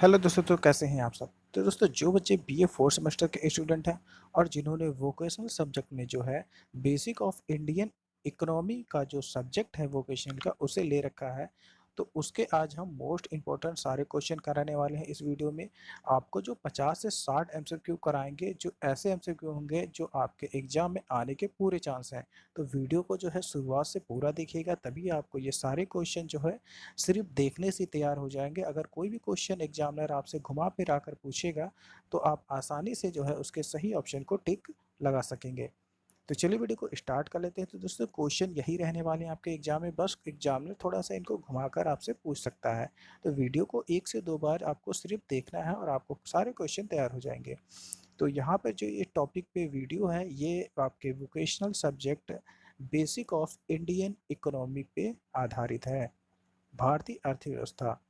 Hello दोस्तों, तो कैसे हैं आप सब। तो दोस्तों, जो बच्चे बीए फोर्थ सेमेस्टर के स्टूडेंट हैं और जिन्होंने वोकेशनल सब्जेक्ट में जो है बेसिक ऑफ इंडियन इकोनॉमी का जो सब्जेक्ट है वोकेशनल का उसे ले रखा है, तो उसके आज हम मोस्ट इम्पोर्टेंट सारे क्वेश्चन कराने वाले हैं इस वीडियो में। आपको जो 50 से 60 एमसीक्यू कराएंगे, जो ऐसे एमसीक्यू होंगे जो आपके एग्जाम में आने के पूरे चांस हैं। तो वीडियो को जो है शुरुआत से पूरा देखिएगा, तभी आपको ये सारे क्वेश्चन जो है सिर्फ देखने से तैयार हो जाएंगे। अगर कोई भी क्वेश्चन एग्जामिनर आपसे घुमा फिरा कर पूछेगा तो आप आसानी से जो है उसके सही ऑप्शन को टिक लगा सकेंगे। तो चलिए वीडियो को स्टार्ट कर लेते हैं। तो दोस्तों, क्वेश्चन यही रहने वाले हैं आपके एग्जाम में, बस एग्जामिनर थोड़ा सा इनको घुमाकर आपसे पूछ सकता है। तो वीडियो को 1 से 2 बार आपको सिर्फ देखना है और आपको सारे क्वेश्चन तैयार हो जाएंगे। तो यहाँ पर जो ये टॉपिक पे वीडियो है, ये आपके vocational subject basic of Indian economy पे आधारित है, भारतीय अर्थव्यवस्था।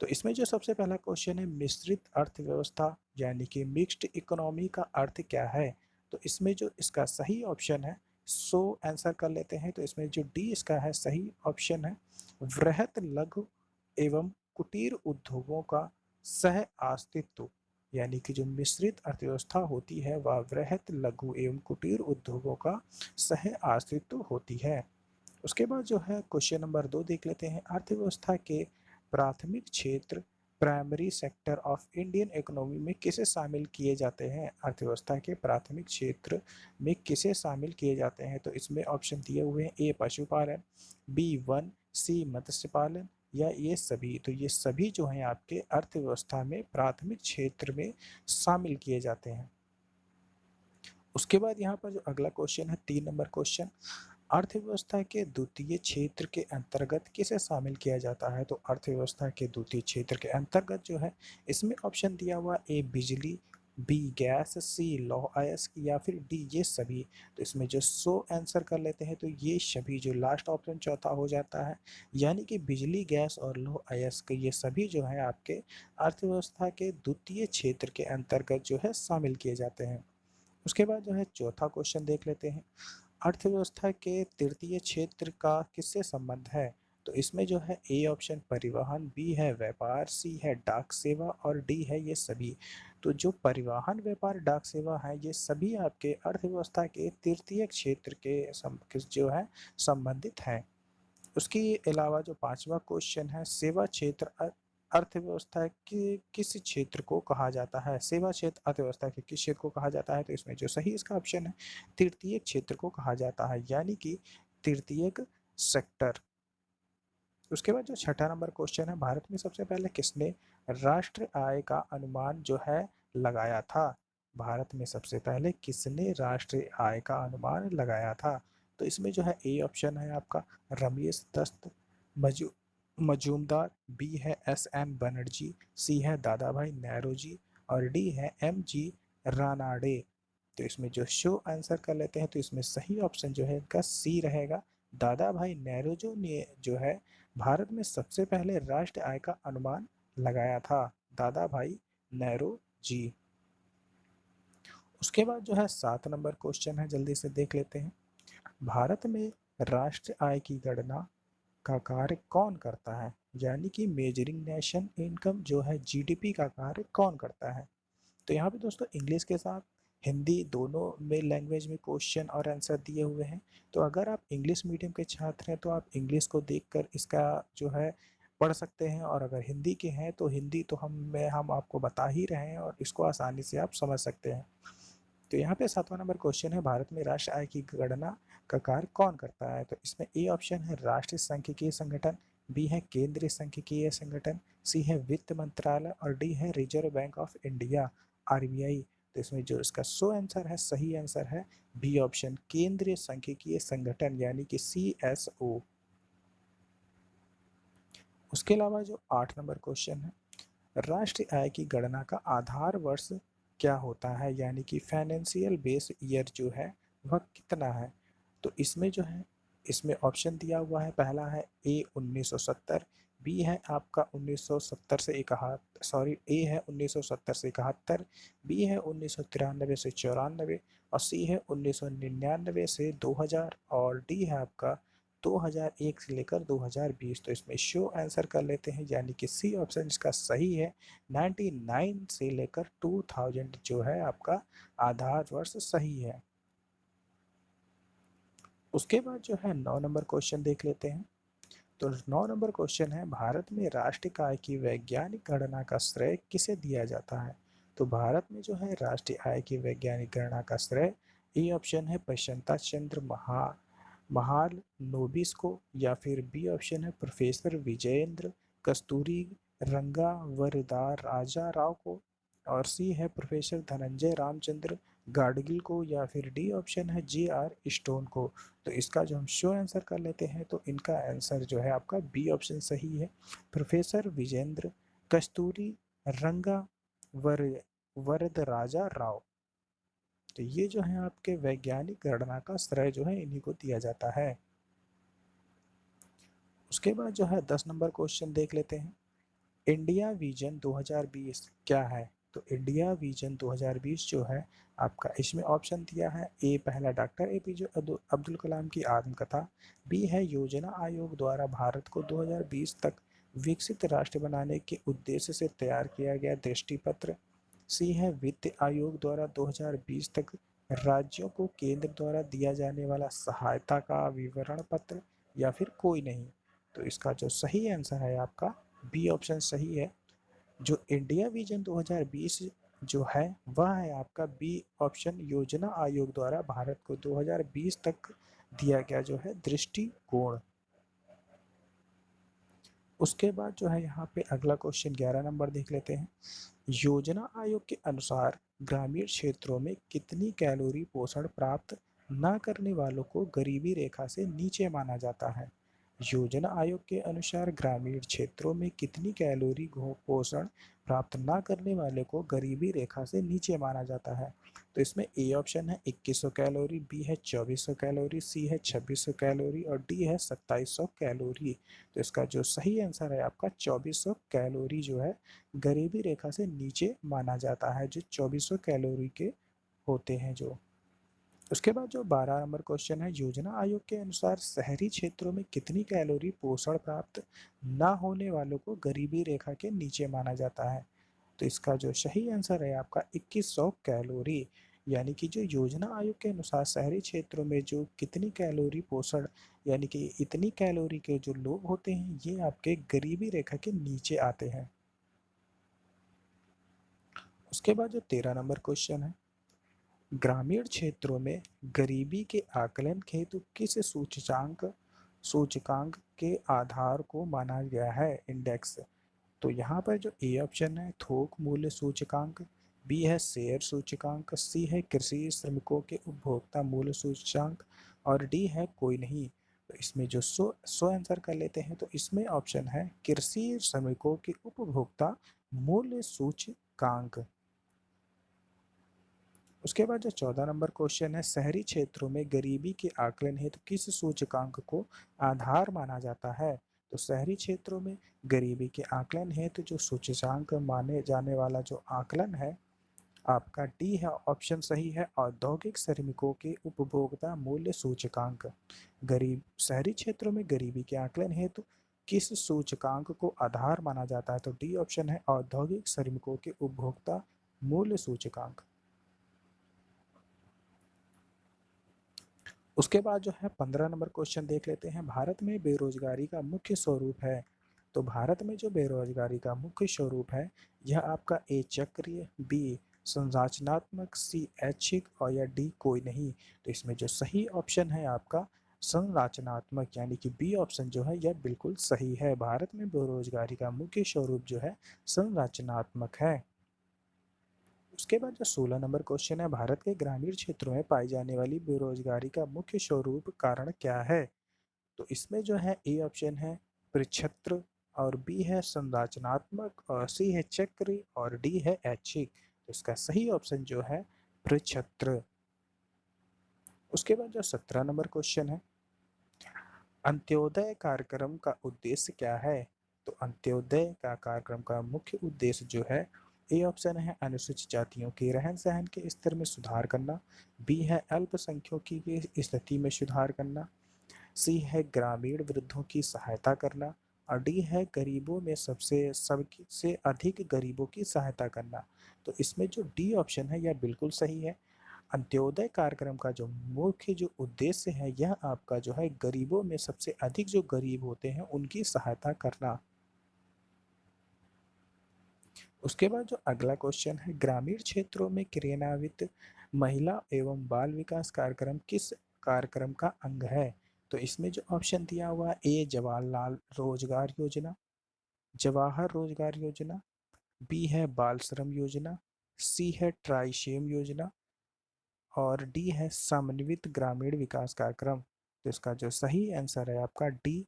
तो इसमें जो सबसे पहला क्वेश्चन है, मिश्रित अर्थव्यवस्था यानी कि मिक्स्ड इकोनॉमी का अर्थ क्या है। तो इसमें जो इसका सही ऑप्शन है, सो आंसर कर लेते हैं। तो इसमें जो डी इसका है सही ऑप्शन है, वृहत लघु एवं कुटीर उद्योगों का सह अस्तित्व। यानी कि जो मिश्रित अर्थव्यवस्था होती है वह वृहत लघु एवं कुटीर उद्योगों का सह अस्तित्व होती है। उसके बाद जो है क्वेश्चन नंबर 2 देख लेते हैं, अर्थव्यवस्था के प्राथमिक क्षेत्र primary sector of Indian economy में किसे शामिल किए जाते हैं। अर्थव्यवस्था के प्राथमिक क्षेत्र में किसे शामिल किए जाते हैं। तो इसमें ऑप्शन दिए हुए हैं, ए पशुपालन, बी वन, सी मत्स्य पालन या ये सभी। तो ये सभी जो हैं आपके अर्थव्यवस्था में प्राथमिक क्षेत्र में शामिल किए जाते हैं। उसके बाद यहाँ पर जो अगला क्वेश्चन है, 3 नंबर क्वेश्चन, अर्थव्यवस्था के द्वितीय क्षेत्र के अंतर्गत किसे शामिल किया जाता है। तो अर्थव्यवस्था के द्वितीय क्षेत्र के अंतर्गत जो है, इसमें ऑप्शन दिया हुआ, ए बिजली, बी गैस, सी लौह अयस्क या फिर डी ये सभी। तो इसमें जो सो आंसर कर लेते हैं, तो ये सभी जो लास्ट ऑप्शन चौथा हो जाता है, यानी कि बिजली, गैस और लौह अयस्क ये सभी जो है आपके अर्थव्यवस्था के द्वितीय क्षेत्र के अंतर्गत जो है शामिल किए जाते हैं। उसके बाद जो है चौथा क्वेश्चन देख लेते हैं, अर्थव्यवस्था के तृतीय क्षेत्र का किससे संबंध है। तो इसमें जो है, ए ऑप्शन परिवहन, बी है व्यापार, सी है डाक सेवा और डी है ये सभी। तो जो परिवहन, व्यापार, डाक सेवा है ये सभी आपके अर्थव्यवस्था के तृतीय क्षेत्र के जो है संबंधित हैं। उसके अलावा जो पांचवा क्वेश्चन है, सेवा क्षेत्र अर्थव्यवस्था के किस क्षेत्र को कहा जाता है। सेवा क्षेत्र अर्थव्यवस्था के किस क्षेत्र को कहा जाता है। तो इसमें जो सही इसका ऑप्शन है, तृतीय क्षेत्र को कहा जाता है, यानी कि तृतीय सेक्टर। उसके बाद जो छठा नंबर क्वेश्चन है, भारत में सबसे पहले किसने राष्ट्र आय का अनुमान जो है लगाया था। भारत में सबसे पहले किसने राष्ट्रीय आय का अनुमान लगाया था। तो इसमें जो है, ए ऑप्शन है आपका रमेश दत्त मजू मजूमदार, बी है एस एन बनर्जी, सी है दादा भाई नेहरू और डी है एम जी रानाडे। तो इसमें जो शो आंसर कर लेते हैं, तो इसमें सही ऑप्शन जो है इनका सी रहेगा, दादा भाई नेहरू ने जो है भारत में सबसे पहले राष्ट्र आय का अनुमान लगाया था, दादा भाई नेहरू जी। उसके बाद जो है 7 नंबर क्वेश्चन है, जल्दी से देख लेते हैं, भारत में राष्ट्र आय की गणना का कार्य कौन करता है। यानी कि मेजरिंग नेशन इनकम जो है जीडीपी का कार्य कौन करता है। तो यहाँ पे दोस्तों इंग्लिश के साथ हिंदी दोनों में लैंग्वेज में क्वेश्चन और आंसर दिए हुए हैं। तो अगर आप इंग्लिश मीडियम के छात्र हैं तो आप इंग्लिश को देखकर इसका जो है पढ़ सकते हैं, और अगर हिंदी के हैं तो हिंदी तो हम आपको बता ही रहे हैं और इसको आसानी से आप समझ सकते हैं। तो यहाँ पे 7वां नंबर क्वेश्चन है, भारत में राष्ट्र आय की गणना का कार्य कौन करता है। तो इसमें ए ऑप्शन है राष्ट्रीय सांख्यिकीय संगठन, बी है केंद्रीय सांख्यिकीय संगठन, सी है वित्त मंत्रालय और डी है reserve bank of India, RBI. तो इसमें जो इसका सो आंसर है, सही आंसर है बी ऑप्शन केंद्रीय सांख्यिकीय संगठन, यानी कि CSO। उसके अलावा जो 8 नंबर क्वेश्चन है, राष्ट्रीय आय की गणना का आधार वर्ष क्या होता है, यानी कि फाइनेंशियल बेस ईयर जो है वह कितना है। तो इसमें जो है, इसमें ऑप्शन दिया हुआ है, पहला है ए 1970, बी है आपका 1970 से 71, सॉरी ए है 1970 से 71, बी है 1993 से 94 और सी है 1999 से 2000 और डी है आपका 2001 से लेकर 2020। तो इसमें शो आंसर कर लेते हैं, यानी कि सी ऑप्शन इसका सही है। 99 से लेकर 2000 जो है आपका आधार वर्ष सही है। उसके बाद जो है 9 नंबर क्वेश्चन देख लेते हैं। तो 9 नंबर क्वेश्चन है, भारत में राष्ट्रीय आय की वैज्ञानिक गणना का श्रेय किसे दिया जाता है? तो भारत में जो है राष्ट्रीय आय की वैज्ञानिक गणना का श्रेय, ए ऑप्शन है प्रशांत चंद्र महालनोबिस को, या फिर बी ऑप्शन है प्रोफेसर विजयेंद्र कस्तूरी रंगा वरदार राजा राव को, और सी है प्रोफेसर धनंजय रामचंद्र गाडगिल को, या फिर डी ऑप्शन है J.R. स्टोन को। तो इसका जो हम शो आंसर कर लेते हैं, तो इनका आंसर जो है आपका बी ऑप्शन सही है, प्रोफेसर विजेंद्र कस्तूरी रंगा वर वरदराजा राव। तो ये जो है आपके वैज्ञानिक गणना का श्रेय जो है इन्हीं को दिया जाता है। उसके बाद जो है 10 नंबर क्वेश्चन देख लेते हैं। इंडिया विजन 2020 क्या है? तो इंडिया विजन 2020 जो है आपका, इसमें ऑप्शन दिया है, ए पहला डॉक्टर एपीजे अब्दुल कलाम की आत्मकथा, बी है योजना आयोग द्वारा भारत को 2020 तक विकसित राष्ट्र बनाने के उद्देश्य से तैयार किया गया दृष्टि पत्र, सी है वित्त आयोग द्वारा 2020 तक राज्यों को केंद्र द्वारा दिया जाने वाला सहायता का विवरण पत्र, या फिर कोई नहीं। तो इसका जो सही आंसर है आपका बी ऑप्शन सही है। जो इंडिया विजन 2020 जो है वह है आपका बी ऑप्शन, योजना आयोग द्वारा भारत को 2020 तक दिया गया जो है दृष्टिकोण। उसके बाद जो है यहाँ पे अगला क्वेश्चन 11 नंबर देख लेते हैं। योजना आयोग के अनुसार ग्रामीण क्षेत्रों में कितनी कैलोरी पोषण प्राप्त न करने वालों को गरीबी रेखा से नीचे माना जाता है? योजना आयोग के अनुसार ग्रामीण क्षेत्रों में कितनी कैलोरी पोषण प्राप्त न करने वाले को गरीबी रेखा से नीचे माना जाता है? तो इसमें ए ऑप्शन है 2100 कैलोरी, बी है 2400 कैलोरी, सी है 2600 कैलोरी, और डी है 2700 कैलोरी। तो इसका जो सही आंसर है आपका 2400 कैलोरी जो है गरीबी रेखा से नीचे माना जाता है, जो 2400 कैलोरी के होते हैं जो। उसके बाद जो 12 नंबर क्वेश्चन है, योजना आयोग के अनुसार शहरी क्षेत्रों में कितनी कैलोरी पोषण प्राप्त न होने वालों को गरीबी रेखा के नीचे माना जाता है? तो इसका जो सही आंसर है आपका 2100 कैलोरी, यानी कि जो योजना आयोग के अनुसार शहरी क्षेत्रों में जो कितनी कैलोरी पोषण, यानी कि इतनी कैलोरी के जो लोग होते हैं ये आपके गरीबी रेखा के नीचे आते हैं। उसके बाद जो 13 नंबर क्वेश्चन है, ग्रामीण क्षेत्रों में गरीबी के आकलन हेतु किस सूचकांक के आधार को माना गया है इंडेक्स? तो यहाँ पर जो ए ऑप्शन है थोक मूल्य सूचकांक, बी है शेयर सूचकांक, सी है कृषि श्रमिकों के उपभोक्ता मूल्य सूचकांक, और डी है कोई नहीं। तो इसमें जो सो आंसर कर लेते हैं, तो इसमें ऑप्शन है कृषि श्रमिकों के उपभोक्ता मूल्य सूचकांक। उसके बाद जो 14 नंबर क्वेश्चन है, शहरी क्षेत्रों में गरीबी के आकलन हेतु किस सूचकांक को आधार माना जाता है? तो शहरी क्षेत्रों में गरीबी के आकलन हेतु जो सूचकांक माने जाने वाला जो आकलन है आपका डी है ऑप्शन सही है, औद्योगिक श्रमिकों के उपभोक्ता मूल्य सूचकांक। गरीब शहरी क्षेत्रों में गरीबी के आकलन हेतु किस सूचकांक को आधार माना जाता है? तो डी ऑप्शन है औद्योगिक श्रमिकों के उपभोक्ता मूल्य सूचकांक। उसके बाद जो है 15 नंबर क्वेश्चन देख लेते हैं, भारत में बेरोजगारी का मुख्य स्वरूप है। तो भारत में जो बेरोजगारी का मुख्य स्वरूप है यह आपका ए चक्रीय, बी संरचनात्मक, सी ऐच्छिक, और या डी कोई नहीं। तो इसमें जो सही ऑप्शन है आपका संरचनात्मक, यानी कि बी ऑप्शन जो है यह बिल्कुल सही है। भारत में बेरोजगारी का मुख्य स्वरूप जो है संरचनात्मक है। उसके बाद जो 16 नंबर क्वेश्चन है, भारत के ग्रामीण क्षेत्रों में पाई जाने वाली बेरोजगारी का मुख्य स्वरूप कारण क्या है? तो इसमें जो है ए ऑप्शन है प्रक्षत्र, और बी है संरचनात्मक, और सी है चक्र, और डी है ऐच्छिक। तो इसका सही ऑप्शन जो है प्रक्षत्र। उसके बाद जो 17 नंबर क्वेश्चन है, अंत्योदय कार्यक्रम का उद्देश्य क्या है? तो अंत्योदय का कार्यक्रम का मुख्य उद्देश्य जो है, ए ऑप्शन है अनुसूचित जातियों के रहन सहन के स्तर में सुधार करना, बी है अल्पसंख्यकों की स्थिति में सुधार करना, सी है ग्रामीण वृद्धों की सहायता करना, और डी है गरीबों में सबसे अधिक गरीबों की सहायता करना। तो इसमें जो डी ऑप्शन है यह बिल्कुल सही है। अंत्योदय कार्यक्रम का जो मुख्य जो उद्देश्य है यह आपका जो है गरीबों में सबसे अधिक जो गरीब होते हैं उनकी सहायता करना। उसके बाद जो अगला क्वेश्चन है, ग्रामीण क्षेत्रों में क्रियान्वित महिला एवं बाल विकास कार्यक्रम किस कार्यक्रम का अंग है? तो इसमें जो ऑप्शन दिया हुआ है, ए जवाहरलाल रोजगार योजना, जवाहर रोजगार योजना, बी है बाल श्रम योजना, सी है ट्राइशेम योजना, और डी है समन्वित ग्रामीण विकास कार्यक्रम। तो इसका जो सही आंसर है आपका डी,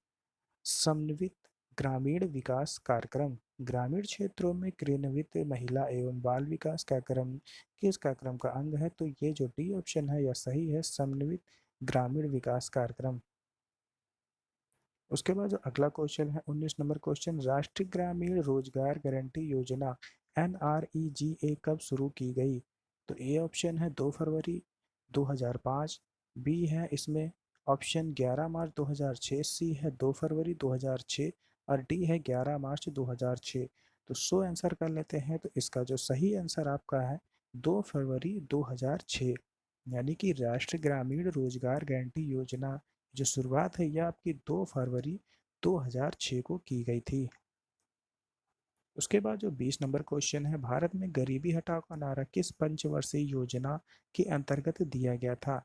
समन्वित ग्रामीण विकास कार्यक्रम। ग्रामीण क्षेत्रों में क्रियान्वित महिला एवं बाल विकास कार्यक्रम किस कार्यक्रम का अंग है? तो ये जो डी ऑप्शन है यह सही है, समन्वित ग्रामीण विकास कार्यक्रम। उसके बाद जो अगला क्वेश्चन है 19 नंबर क्वेश्चन, राष्ट्रीय ग्रामीण रोजगार गारंटी योजना NREGA कब शुरू की गई? तो ए ऑप्शन है 2 फरवरी 2005, बी है इसमें ऑप्शन 11 मार्च 2006, सी है 2 फरवरी 2006, और डी है 11 मार्च 2006। तो सो आंसर कर लेते हैं। तो इसका जो सही आंसर आपका है 2 फरवरी 2006, यानी कि राष्ट्रीय ग्रामीण रोजगार गारंटी योजना जो शुरुआत है यह आपकी 2 फरवरी 2006 को की गई थी। उसके बाद जो 20 नंबर क्वेश्चन है, भारत में गरीबी हटाओ का नारा किस पंचवर्षीय योजना के अंतर्गत दिया गया था?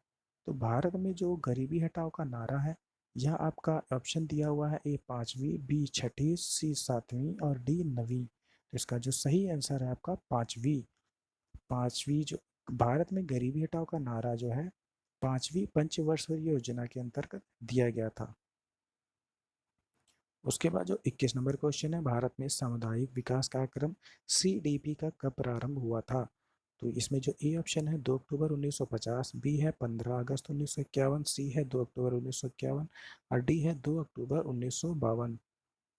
तो भारत में जो गरीबी हटाओ का नारा है यह आपका ऑप्शन दिया हुआ है, ए पांचवी, बी छठी, सी सातवीं, और डी नवीं। तो इसका जो सही आंसर है आपका पांचवी। पांचवी जो भारत में गरीबी हटाओ का नारा जो है पांचवी पंचवर्षीय योजना के अंतर्गत दिया गया था। उसके बाद जो 21 नंबर क्वेश्चन है, भारत में सामुदायिक विकास कार्यक्रम CDP का कब प्रारंभ हुआ था? तो इसमें जो ए ऑप्शन है 2 अक्टूबर 1950, बी है 15 अगस्त 1951, सी है 2 अक्टूबर 1951, और डी है 2 अक्टूबर 1952।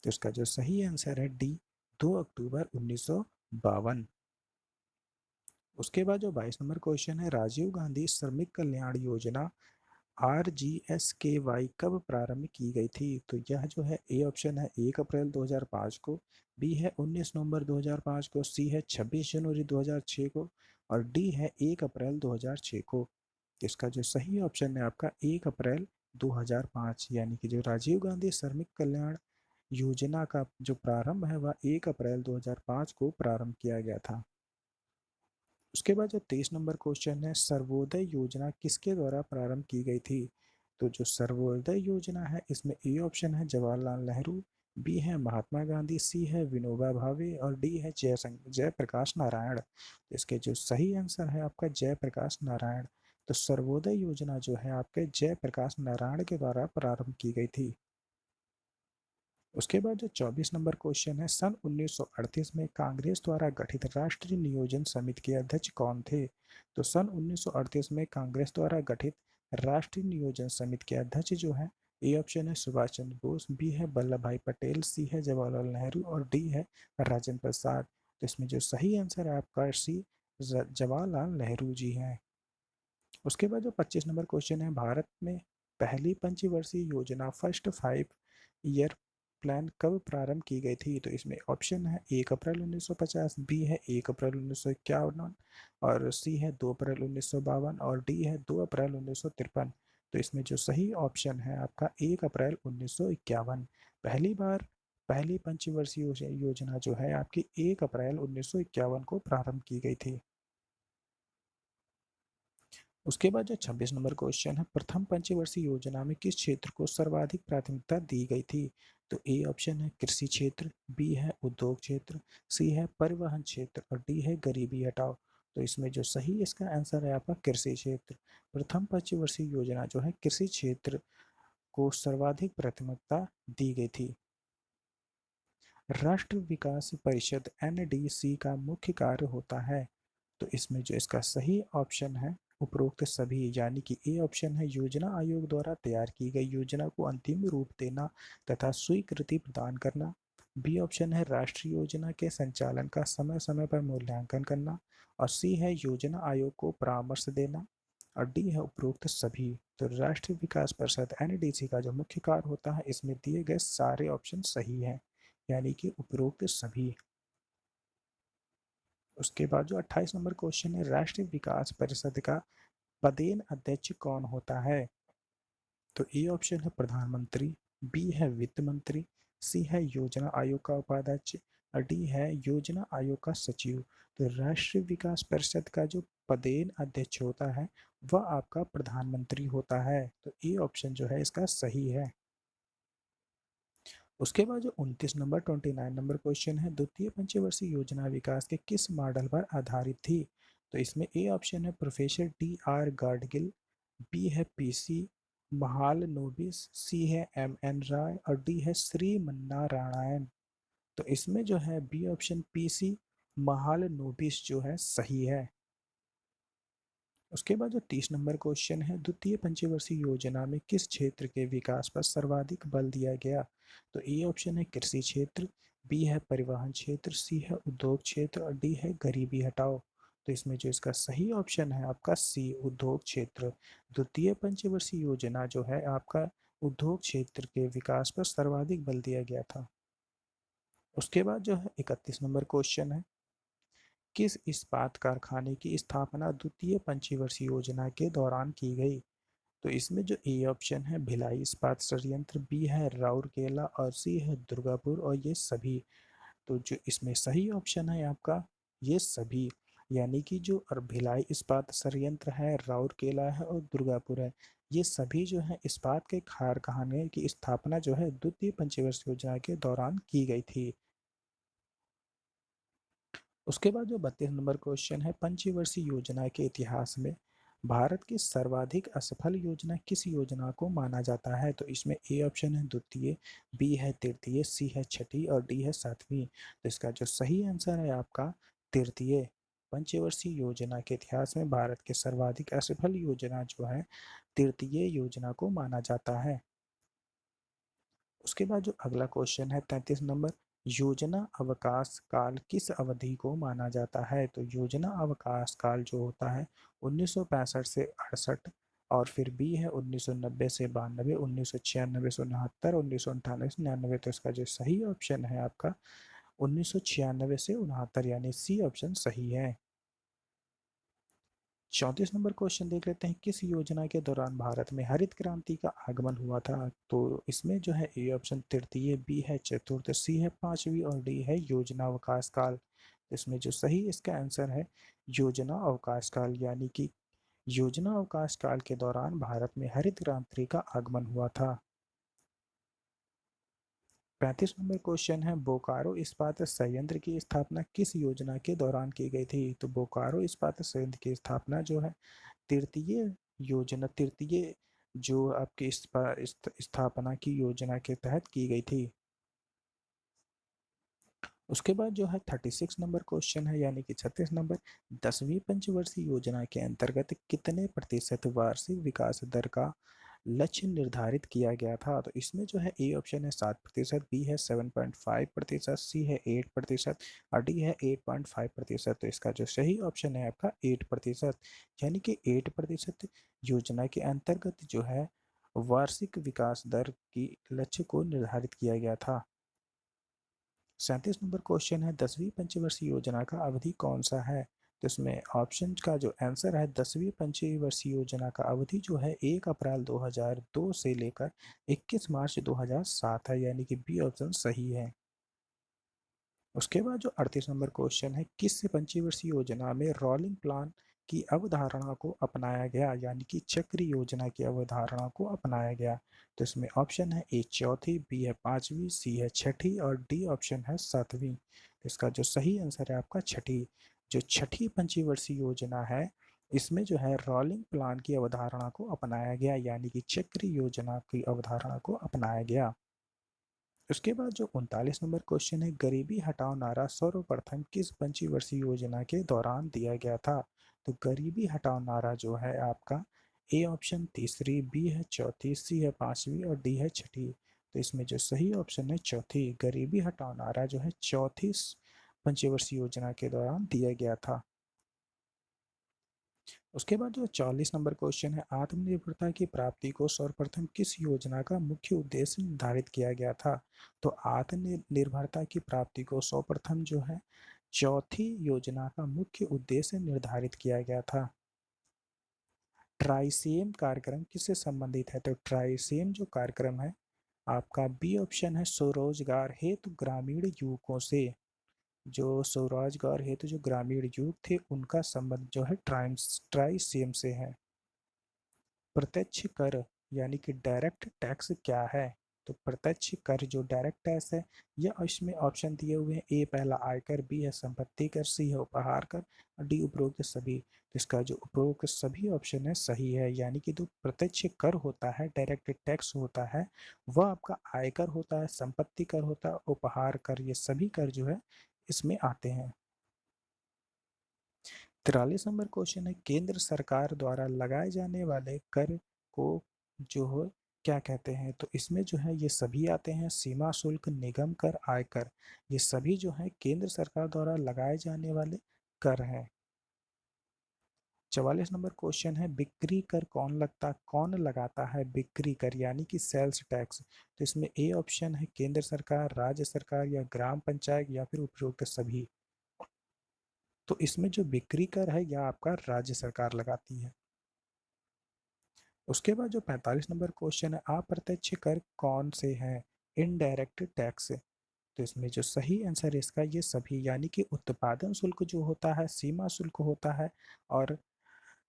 तो इसका जो सही आंसर है डी, 2 अक्टूबर 1952। उसके बाद जो 22 नंबर क्वेश्चन है, राजीव गांधी श्रमिक कल्याण योजना RGSKY कब प्रारंभ की गई थी? तो यह जो है ए ऑप्शन है 1 अप्रैल 2005 को, बी है 19 नवंबर 2005 को, सी है 26 जनवरी 2006 को, और डी है 1 अप्रैल 2006 को। इसका जो सही ऑप्शन है आपका 1 अप्रैल 2005, यानी कि जो राजीव गांधी श्रमिक कल्याण योजना का जो प्रारंभ है वह 1 अप्रैल 2005 को प्रारंभ किया गया था। उसके बाद जो 23 नंबर क्वेश्चन है, सर्वोदय योजना किसके द्वारा प्रारंभ की गई थी? तो जो सर्वोदय योजना है इसमें ए ऑप्शन है जवाहरलाल नेहरू, बी है महात्मा गांधी, सी है विनोबा भावे, और डी है जयप्रकाश नारायण। तो इसके जो सही आंसर है आपका जयप्रकाश नारायण। तो सर्वोदय योजना जो है आपके जयप्रकाश नारायण के द्वारा प्रारंभ की गई थी। उसके बाद जो 24 नंबर क्वेश्चन है, सन 1938 में कांग्रेस द्वारा गठित राष्ट्रीय नियोजन समिति के अध्यक्ष कौन थे? तो सन 1938 में कांग्रेस द्वारा गठित राष्ट्रीय नियोजन समिति के अध्यक्ष जो है, ए ऑप्शन है सुभाष चंद्र बोस, बी है वल्लभ भाई पटेल, सी है जवाहरलाल नेहरू, और डी है राजेंद्र प्रसाद। तो इसमें जो सही आंसर है आपका सी, जवाहरलाल नेहरू जी हैं। उसके बाद जो 25 नंबर क्वेश्चन है, भारत में पहली पंचवर्षीय योजना फर्स्ट 5 ईयर प्लान कब प्रारंभ की गई थी? तो इसमें ऑप्शन है 1 अप्रैल 1950, बी है 1 अप्रैल 1951, और सी है 2 अप्रैल 1952, और डी है 2 अप्रैल 1953। तो इसमें जो सही ऑप्शन है आपका 1 अप्रैल 1951। पहली बार पहली पंचवर्षीय योजना जो है आपकी 1 अप्रैल 1951 को प्रारंभ की गई थी। उसके बाद जो 26 नंबर क्वेश्चन है, प्रथम पंचवर्षीय योजना में किस क्षेत्र को सर्वाधिक प्राथमिकता दी गई थी? तो ए ऑप्शन है कृषि क्षेत्र, बी है उद्योग क्षेत्र, सी है परिवहन क्षेत्र, और डी है गरीबी हटाओ। तो इसमें जो सही इसका आंसर है आपका कृषि क्षेत्र। प्रथम पंचवर्षीय योजना जो है कृषि क्षेत्र को सर्वाधिक प्राथमिकता दी गई थी। राष्ट्र विकास परिषद NDC का मुख्य कार्य होता है। तो इसमें जो इसका सही ऑप्शन है उपरोक्त सभी, यानी कि ए ऑप्शन है योजना आयोग द्वारा तैयार की गई योजना को अंतिम रूप देना तथा स्वीकृति प्रदान करना, बी ऑप्शन है राष्ट्रीय योजना के संचालन का समय समय पर मूल्यांकन करना, और सी है योजना आयोग को परामर्श देना, और डी है उपरोक्त सभी। तो राष्ट्रीय विकास परिषद एनडीसी का जो मुख्य कार्य होता है, इसमें दिए गए सारे ऑप्शन सही हैं, यानी कि उपरोक्त सभी। उसके बाद जो 28 नंबर क्वेश्चन है, राष्ट्रीय विकास परिषद का पदेन अध्यक्ष कौन होता है? तो ए ऑप्शन है प्रधानमंत्री, बी है वित्त मंत्री, सी है योजना आयोग का उपाध्यक्ष और डी है योजना आयोग का सचिव। तो राष्ट्रीय विकास परिषद का जो पदेन अध्यक्ष होता है वह आपका प्रधानमंत्री होता है। तो ए ऑप्शन जो है इसका सही है। उसके बाद जो 29 नंबर 29 नंबर क्वेश्चन है, द्वितीय पंचवर्षीय योजना विकास के किस मॉडल पर आधारित थी? तो इसमें ए ऑप्शन है professor D R Gadgil, B है पीसी महालनोबिस, सी है एम एन राय और डी है श्री मन्नारायण। तो इसमें जो है बी ऑप्शन पीसी महालनोबिस जो है सही है। उसके बाद जो 30 नंबर क्वेश्चन है, द्वितीय पंचवर्षीय योजना में किस क्षेत्र के विकास पर सर्वाधिक बल दिया गया? तो ए ऑप्शन है कृषि क्षेत्र, बी है परिवहन क्षेत्र, सी है उद्योग क्षेत्र और डी है गरीबी हटाओ। तो इसमें जो इसका सही ऑप्शन है आपका सी उद्योग क्षेत्र। द्वितीय पंचवर्षीय योजना जो है आपका उद्योग क्षेत्र के विकास पर सर्वाधिक बल दिया गया था। उसके बाद जो है 31 नंबर क्वेश्चन है, किस इस्पात कारखाने की स्थापना द्वितीय पंचवर्षीय योजना के दौरान की गई? तो इसमें जो ए ऑप्शन है भिलाई इस्पात संयंत्र, बी है राउरकेला और सी है दुर्गापुर और ये सभी। तो जो इसमें सही ऑप्शन है आपका ये सभी, यानी कि जो भिलाई इस्पात संयंत्र है, राउरकेला है और दुर्गापुर है, ये सभी जो है इस्पात के कारखाने की स्थापना जो है द्वितीय पंचवर्षीय योजना के दौरान की गई थी। उसके बाद जो 32 नंबर क्वेश्चन है, पंचवर्षीय योजना के इतिहास में भारत की सर्वाधिक असफल योजना किस योजना को माना जाता है? तो इसमें ए ऑप्शन है द्वितीय, बी है तृतीय, सी है छठी और डी है सातवीं। तो इसका जो सही आंसर है आपका तृतीय। पंचवर्षीय योजना के इतिहास में भारत के सर्वाधिक असफल योजना जो है तृतीय योजना को माना जाता है। उसके बाद जो अगला क्वेश्चन है 33 नंबर, योजना अवकाश काल किस अवधि को माना जाता है? तो योजना अवकाश काल जो होता है 1965 से 68 और फिर बी है 1990 से 92, 1996 से 69, 1998 से 99। तो इसका जो सही ऑप्शन है आपका 1996 से 69, यानी सी ऑप्शन सही है। 34 नंबर क्वेश्चन देख लेते हैं, किस योजना के दौरान भारत में हरित क्रांति का आगमन हुआ था? तो इसमें जो है ए ऑप्शन तृतीय, बी है चतुर्थ, सी है पांचवी और डी है योजना अवकाश काल। इसमें जो सही इसका आंसर है योजना अवकाश काल, यानी कि योजना अवकाश काल के दौरान भारत में हरित क्रांति का आगमन हुआ था। 35 नंबर क्वेश्चन है, बोकारो इस्पात संयंत्र की स्थापना किस योजना के दौरान की गई थी? तो बोकारो इस्पात संयंत्र की स्थापना जो है तृतीय योजना, तृतीय जो आपकी स्थापना की योजना के तहत की गई थी। उसके बाद जो है 36 नंबर क्वेश्चन है, यानी कि 36 नंबर, 10वीं पंचवर्षीय योजना के अंतर्गत कितने प्रतिशत वार्षिक विकास दर का लक्ष्य निर्धारित किया गया था? तो इसमें जो है ए ऑप्शन है 7%, बी है 7.5%, सी है 8% और डी है 8.5%। तो इसका जो सही ऑप्शन है आपका 8%, यानी कि 8% योजना के अंतर्गत जो है वार्षिक विकास दर की लक्ष्य को निर्धारित किया गया था। 37 नंबर क्वेश्चन है, 10वीं पंचवर्षीय योजना का अवधि कौन सा है? तो इसमें ऑप्शन का जो आंसर है 10वीं पंचवर्षीय योजना का अवधि जो है 1 अप्रैल 2002 से लेकर 21 मार्च 2007 है, यानी कि बी ऑप्शन सही है। उसके बाद जो 38 नंबर क्वेश्चन है, किस पंचवर्षीय योजना में रोलिंग प्लान की अवधारणा को अपनाया गया, यानी कि चक्र योजना की अवधारणा को अपनाया गया? तो इसमें ऑप्शन है ए चौथी, बी है पांचवी, सी है छठी और डी ऑप्शन है सातवीं। तो इसका जो सही आंसर है आपका छठी। जो छठी पंचवर्षीय योजना है इसमें जो है रोलिंग प्लान की अवधारणा को अपनाया गया, यानी कि चक्र योजना की अवधारणा को अपनाया गया। उसके बाद जो 39 नंबर क्वेश्चन है, गरीबी हटाओ नारा सर्वप्रथम किस पंचवर्षीय योजना के दौरान दिया गया था? तो गरीबी हटाओ नारा जो है आपका ए ऑप्शन तीसरी, बी है चौथी, सी है पांचवी और डी है छठी। तो इसमें जो सही ऑप्शन है चौथी, गरीबी हटाओ नारा जो है चौथी पंचवर्षीय योजना के दौरान दिया गया था। उसके बाद जो 40 नंबर क्वेश्चन है, आत्मनिर्भरता की प्राप्ति को सर्वप्रथम किस योजना का मुख्य उद्देश्य निर्धारित किया गया था? तो आत्मनिर्भरता की प्राप्ति को सर्वप्रथम जो है चौथी योजना का मुख्य उद्देश्य निर्धारित किया गया था। ट्राइसेम कार्यक्रम किससे संबंधित है? तो ट्राइसेम जो कार्यक्रम है आपका बी ऑप्शन है स्वरोजगार हेतु ग्रामीण युवकों से। जो स्वरोजगार हेतु जो ग्रामीण युवक थे उनका संबंध जो है ट्राइसेम से है। प्रत्यक्ष कर यानी कि डायरेक्ट टैक्स क्या है? तो प्रत्यक्ष कर जो डायरेक्ट टैक्स है, यह इसमें ऑप्शन दिए हुए हैं। ए पहला आयकर, बी है संपत्ति कर, सी है उपहार कर और डी उपरोक्त सभी। तो इसका जो उपरोक्त सभी ऑप्शन है सही है, यानी कि जो प्रत्यक्ष कर होता है, डायरेक्ट टैक्स होता है, वह आपका आयकर होता है, संपत्ति कर होता है, उपहार कर, ये सभी कर जो है इसमें आते हैं। 43 नंबर क्वेश्चन है, केंद्र सरकार द्वारा लगाए जाने वाले कर को जो है क्या कहते हैं? तो इसमें जो है ये सभी आते हैं, सीमा शुल्क, निगम कर, आयकर, ये सभी जो है केंद्र सरकार द्वारा लगाए जाने वाले कर हैं। 44 नंबर क्वेश्चन है, बिक्री कर कौन लगाता है बिक्री कर यानी कि सेल्स टैक्स? तो इसमें ए ऑप्शन है केंद्र सरकार, राज्य सरकार या ग्राम पंचायत या फिर उपरोक्त सभी। तो इसमें जो बिक्री कर है यह आपका राज्य सरकार लगाती है। उसके बाद जो 45 नंबर क्वेश्चन है, अप्रत्यक्ष कर कौन से हैं? Indirect tax. तो इसमें जो सही आंसर है इसका ये सभी, यानी कि उत्पादन शुल्क जो होता है, सीमा शुल्क होता है और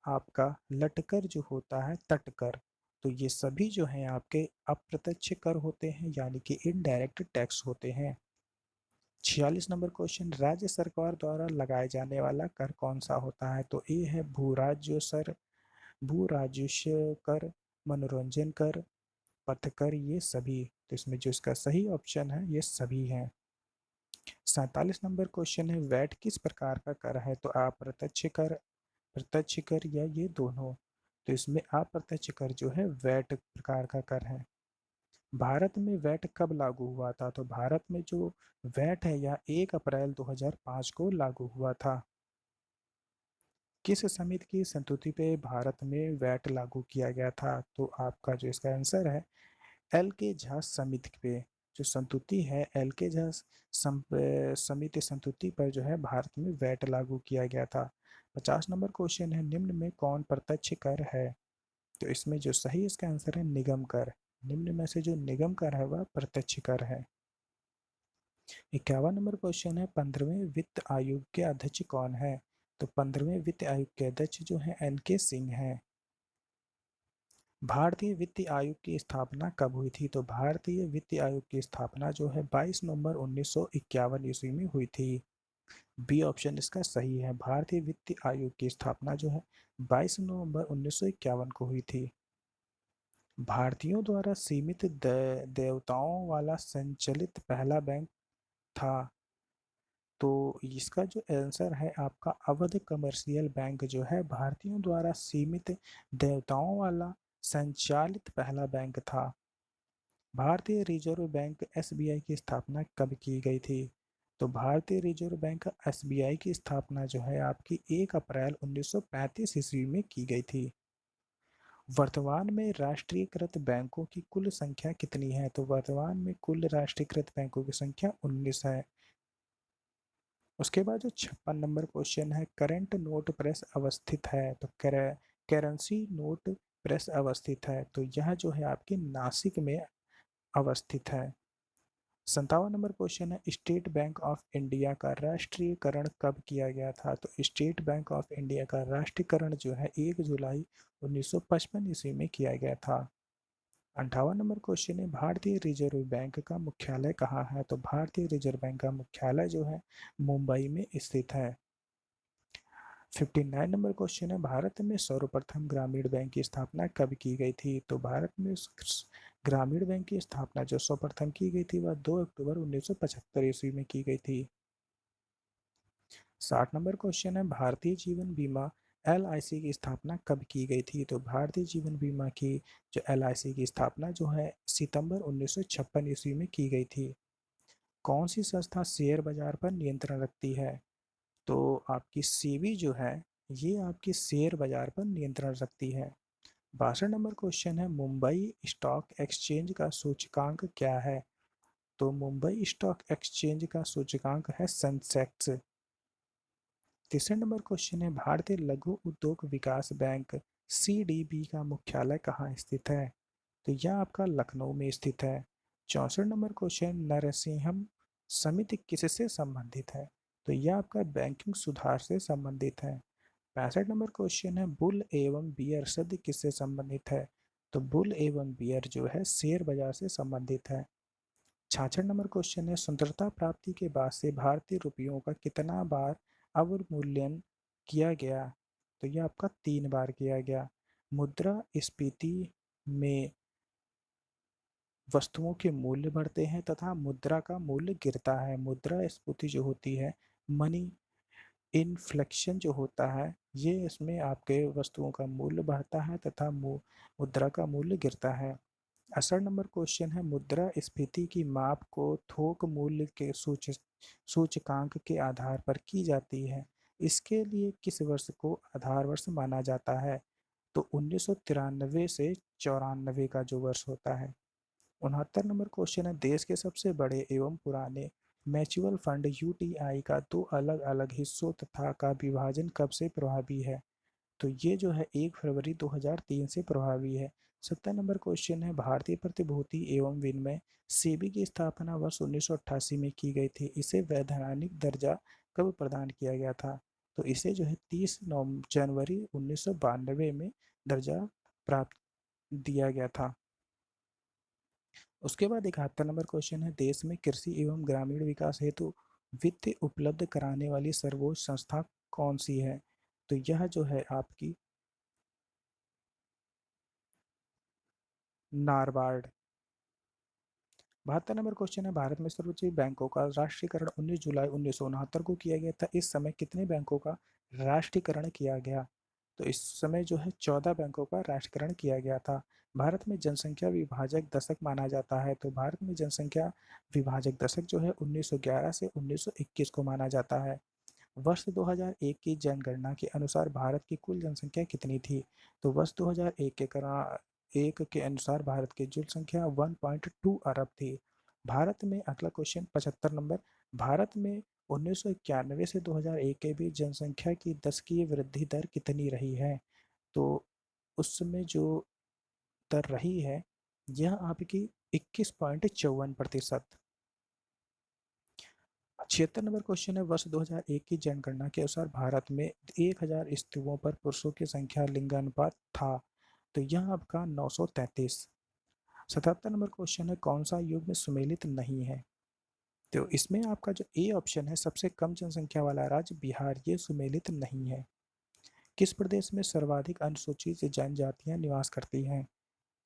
आपका लटकर जो होता है तटकर, तो ये सभी जो हैं आपके अप्रत्यक्ष कर होते हैं, यानी कि इनडायरेक्ट टैक्स होते हैं। 46 नंबर क्वेश्चन, राज्य सरकार द्वारा लगाए जाने वाला कर कौन सा होता है? तो ए है भू राजस्व कर, मनोरंजन कर, पथकर, ये सभी। तो इसमें जो इसका सही ऑप्शन है ये सभी हैं। 47 नंबर क्वेश्चन है, वैट किस प्रकार का कर है? तो अप्रत्यक्ष कर, प्रत्यक्ष कर या ये दोनों? तो इसमें अप्रत्यक्ष कर जो है वैट प्रकार का कर है। भारत में वैट कब लागू हुआ था? तो भारत में जो वैट है यह 1 अप्रैल 2005 को लागू हुआ था। किस समिति की संस्तुति पे भारत में वैट लागू किया गया था? तो आपका जो इसका आंसर है एल के झा समिति पे जो संतुति है, एल के झा समिति संतुति पर जो है भारत में वैट लागू किया गया था। 50 नंबर क्वेश्चन है, निम्न में कौन प्रत्यक्ष कर है? तो इसमें जो सही इसका आंसर है निगम कर। निम्न में से जो निगम कर है वह प्रत्यक्ष कर है। 51 नंबर क्वेश्चन है, 15वें वित्त आयोग के अध्यक्ष कौन है? तो 15वें वित्त आयोग के अध्यक्ष जो है एन के सिंह हैं। भारतीय वित्त आयोग की स्थापना कब हुई थी? तो भारतीय वित्त आयोग की स्थापना जो है 22 नवंबर 1951 ईस्वी में हुई थी। बी ऑप्शन इसका सही है, भारतीय वित्त आयोग की स्थापना जो है 22 नवंबर 1951 को हुई थी। भारतीयों द्वारा सीमित देयताओं वाला संचालित पहला बैंक था। तो इसका जो आंसर है आपका अवध कमर्शियल बैंक जो है भारतीयों द्वारा सीमित देयताओं वाला संचालित पहला बैंक था। भारतीय रिजर्व बैंक एसबीआई की स्थापना कब की गई थी? तो भारतीय रिजर्व बैंक एसबीआई की स्थापना जो है आपकी 1 अप्रैल 1935 ईस्वी में की गई थी। वर्तमान में राष्ट्रीयकृत बैंकों की कुल संख्या कितनी है? तो वर्तमान में कुल राष्ट्रीयकृत बैंकों की संख्या 19 है। उसके बाद जो 56 नंबर क्वेश्चन है, करंट नोट प्रेस अवस्थित है? तो करेंसी नोट प्रेस अवस्थित है, तो यह जो है आपकी नासिक में अवस्थित है। 57 नंबर क्वेश्चन है, स्टेट बैंक ऑफ इंडिया का राष्ट्रीयकरण कब किया गया था? तो स्टेट बैंक ऑफ इंडिया का राष्ट्रीयकरण जो है 1 जुलाई 1955 ईस्वी में किया गया था। 58 नंबर क्वेश्चन है, भारतीय रिजर्व बैंक का मुख्यालय कहाँ है? तो भारतीय रिजर्व बैंक का मुख्यालय जो है मुंबई में स्थित है। 59 नंबर क्वेश्चन है, भारत में सर्वप्रथम ग्रामीण बैंक की स्थापना कब की गई थी? तो भारत में ग्रामीण बैंक की स्थापना जो सर्वप्रथम की गई थी वह 2 अक्टूबर 1975 ईस्वी में की गई थी। 60 नंबर क्वेश्चन है, भारतीय जीवन बीमा एलआईसी की स्थापना कब की गई थी? तो भारतीय जीवन बीमा की जो एलआईसी की स्थापना जो है सितंबर 1956 ईस्वी में की गई थी। कौन सी संस्था शेयर बाजार पर नियंत्रण रखती है? तो आपकी सेबी जो है ये आपकी शेयर बाजार पर नियंत्रण रखती है। 62 नंबर क्वेश्चन है, मुंबई स्टॉक एक्सचेंज का सूचकांक क्या है? तो मुंबई स्टॉक एक्सचेंज का सूचकांक है सेंसेक्स। 3 नंबर क्वेश्चन है, भारतीय लघु उद्योग विकास बैंक सीडीबी का मुख्यालय कहाँ स्थित है? तो यह आपका लखनऊ में स्थित है। 64 नंबर क्वेश्चन, नरसिंहम समिति किससे संबंधित है? तो यह आपका बैंकिंग सुधार से संबंधित है। 65 नंबर क्वेश्चन है, बुल एवं बियर शब्द किससे संबंधित है? तो बुल एवं बियर जो है शेयर बाजार से संबंधित है। 66 नंबर क्वेश्चन है, स्वतंत्रता प्राप्ति के बाद से भारतीय रुपयों का कितना बार अवमूल्यन किया गया? तो यह आपका 3 बार किया गया। मुद्रा स्फीति में वस्तुओं के मूल्य बढ़ते हैं तथा मुद्रा का मूल्य गिरता है। मुद्रा स्फीति जो होती है, मनी इन्फ्लेक्शन जो होता है, ये इसमें आपके वस्तुओं का मूल्य बढ़ता है तथा मुद्रा का मूल्य गिरता है। 68 नंबर क्वेश्चन है, मुद्रा स्फीति की माप को थोक मूल्य के सूचकांक के आधार पर की जाती है। इसके लिए किस वर्ष को आधार वर्ष माना जाता है? तो 1993 से 94 का जो वर्ष होता है। 69 नंबर क्वेश्चन है, देश के सबसे बड़े एवं पुराने म्यूचुअल फंड यूटीआई का दो अलग अलग हिस्सों तथा का विभाजन कब से प्रभावी है? तो ये जो है 1 फरवरी 2003 से प्रभावी है। 70 नंबर क्वेश्चन है, भारतीय प्रतिभूति एवं विनिमय सेबी की स्थापना वर्ष 1988 में की गई थी। इसे वैधानिक दर्जा कब प्रदान किया गया था? तो इसे जो है 30 जनवरी 1992 में दर्जा प्राप्त दिया गया था। उसके बाद 71 नंबर क्वेश्चन है, देश में कृषि एवं ग्रामीण विकास हेतु वित्त उपलब्ध कराने वाली सर्वोच्च संस्था कौन सी है? तो यह जो है आपकी नारबार्ड। 72 नंबर क्वेश्चन है, भारत में सर्वोच्च बैंकों का राष्ट्रीयकरण 19 जुलाई 1969 को किया गया था। इस समय कितने बैंकों का राष्ट्रीयकरण किया गया? तो इस समय जो है 14 बैंकों का राष्ट्रीयकरण किया गया था। भारत में जनसंख्या विभाजक दशक माना जाता है। तो भारत में जनसंख्या विभाजक दशक जो है 1911 से 1921 को माना जाता है। वर्ष 2001 की जनगणना के अनुसार भारत की कुल जनसंख्या कितनी थी? तो वर्ष 2001 के अनुसार भारत की जनसंख्या 1.2 अरब थी। भारत में अगला क्वेश्चन 75 नंबर, भारत में 1991 से 2001 के बीच जनसंख्या की दशकीय वृद्धि दर कितनी रही है? तो उस समय जो दर रही है, यह आपकी 21.54%। 76 नंबर क्वेश्चन है, वर्ष 2001 की जनगणना के अनुसार भारत में 1000 स्त्रियों पर पुरुषों की संख्या लिंगानुपात था। तो यह आपका 933। 77 नंबर क्वेश्चन है, कौन सा युग में सुमेलित नहीं है? तो इसमें आपका जो ए ऑप्शन है, सबसे कम जनसंख्या वाला राज्य बिहार, ये सुमेलित नहीं है। किस प्रदेश में सर्वाधिक अनुसूचित जनजातियां निवास करती हैं?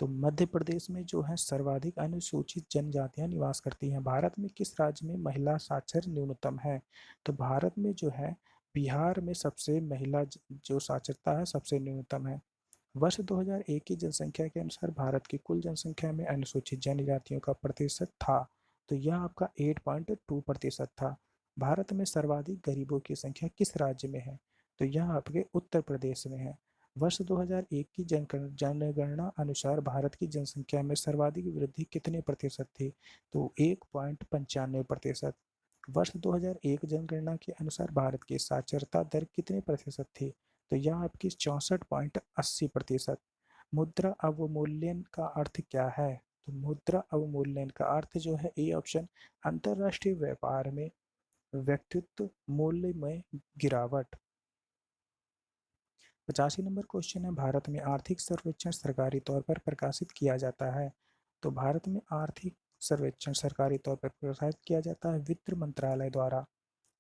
तो मध्य प्रदेश में जो है सर्वाधिक अनुसूचित जनजातियां निवास करती हैं। भारत में किस राज्य में महिला साक्षर न्यूनतम है? तो भारत में जो है बिहार में सबसे महिला जो साक्षरता है सबसे न्यूनतम है। वर्ष 2001 की जनसंख्या के अनुसार भारत की कुल जनसंख्या में अनुसूचित जनजातियों का प्रतिशत था। तो यह आपका 8.2% था। भारत में सर्वाधिक गरीबों की संख्या किस राज्य में है? तो यह आपके उत्तर प्रदेश में है। वर्ष 2001 की जनगणना अनुसार भारत की जनसंख्या में सर्वाधिक वृद्धि कितने प्रतिशत थी? तो 1.95%। वर्ष 2001 जनगणना के अनुसार भारत की साक्षरता दर कितने प्रतिशत थी? तो यह आपकी 64.80%। मुद्रा अवमूल्यन का अर्थ क्या है? तो मुद्रा अवमूल्यन का अर्थ जो है ए ऑप्शन, अंतरराष्ट्रीय व्यापार में व्यक्तित्व मूल्य में गिरावट। 85 नंबर क्वेश्चन है, भारत में आर्थिक सर्वेक्षण सरकारी तौर पर प्रकाशित किया जाता है। तो भारत में आर्थिक सर्वेक्षण सरकारी तौर पर प्रकाशित किया जाता है वित्त मंत्रालय द्वारा।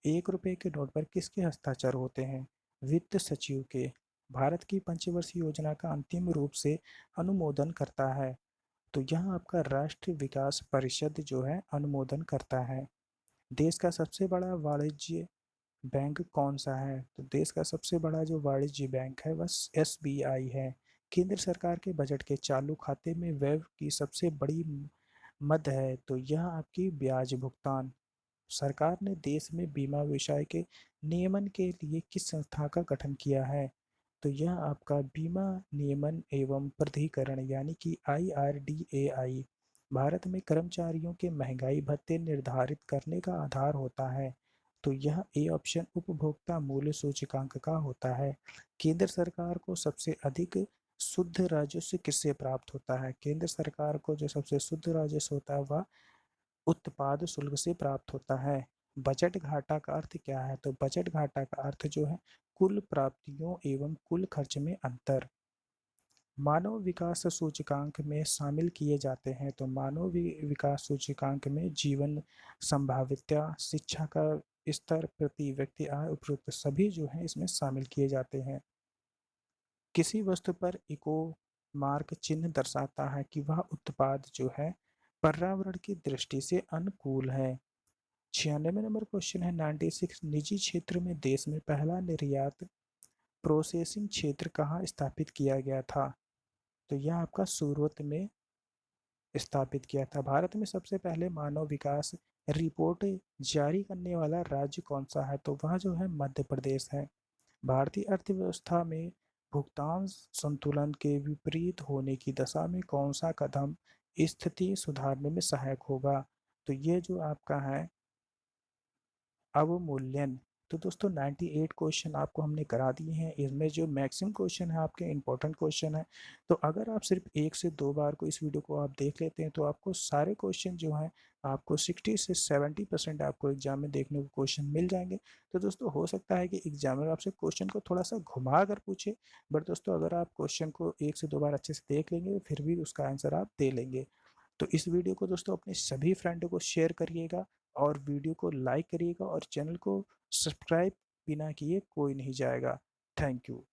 1 रुपए के नोट पर किसके हस्ताक्षर होते हैं? वित्त सचिव के। भारत की पंचवर्षीय योजना का अंतिम रूप से अनुमोदन करता है। तो यह आपका राष्ट्रीय विकास परिषद जो है अनुमोदन करता है। देश का सबसे बड़ा वाणिज्य बैंक कौन सा है? तो देश का सबसे बड़ा जो वाणिज्य बैंक है वह एसबीआई है। केंद्र सरकार के बजट के चालू खाते में व्यय की सबसे बड़ी मद है। तो यह आपकी ब्याज भुगतान। सरकार ने देश में बीमा व्यवसाय के नियमन के लिए किस संस्था का गठन किया है? तो यह आपका बीमा नियमन एवं प्राधिकरण यानी कि IRDAI भारत में कर्मचारियों के महंगाई भत्ते निर्धारित करने का आधार होता है। तो यह ए ऑप्शन उपभोक्ता मूल्य सूचकांक का होता है। केंद्र सरकार को सबसे अधिक शुद्ध राजस्व किससे प्राप्त होता है? केंद्र सरकार को जो सबसे शुद्ध राजस्व होता है वह उत्पाद शुल्क से प्राप्त होता है। बजट घाटा का अर्थ क्या है? तो बजट घाटा का अर्थ जो है कुल प्राप्तियों एवं कुल खर्च में अंतर। मानव विकास सूचकांक में शामिल किए जाते हैं। तो मानव विकास सूचकांक में जीवन संभाव्यता, शिक्षा का स्तर, प्रति व्यक्ति आय, उपयुक्त सभी जो है इसमें शामिल किए जाते हैं। किसी वस्तु पर इको मार्क चिन्ह दर्शाता है कि वह उत्पाद जो है पर्यावरण की दृष्टि से अनुकूल है। 96 नंबर क्वेश्चन है 96, निजी क्षेत्र में देश में पहला निर्यात प्रोसेसिंग क्षेत्र कहाँ स्थापित किया गया था? तो यह आपका सूरत में स्थापित किया था। भारत में सबसे पहले मानव विकास रिपोर्ट जारी करने वाला राज्य कौन सा है? तो वह जो है मध्य प्रदेश है। भारतीय अर्थव्यवस्था में भुगतान संतुलन के विपरीत होने की दशा में कौन सा कदम स्थिति सुधारने में सहायक होगा? तो ये जो आपका है अवमूल्यन। तो दोस्तों 98 क्वेश्चन आपको हमने करा दिए हैं। इसमें जो मैक्सिमम क्वेश्चन है आपके इंपॉर्टेंट क्वेश्चन है। तो अगर आप सिर्फ 1 से 2 बार को इस वीडियो को आप देख लेते हैं तो आपको सारे क्वेश्चन जो हैं आपको 60 से 70% आपको एग्जाम में देखने को क्वेश्चन मिल जाएंगे। तो दोस्तों हो सकता है कि एग्जामिनर आपसे क्वेश्चन को थोड़ा सा घुमा कर पूछे, बट दोस्तों अगर आप क्वेश्चन को 1 से 2 बार अच्छे से देख लेंगे फिर भी उसका आंसर आप दे लेंगे। तो इस वीडियो को दोस्तों अपने सभी फ्रेंडों को शेयर करिएगा और वीडियो को लाइक करिएगा और चैनल को सब्सक्राइब बिना किए कोई नहीं जाएगा। Thank you.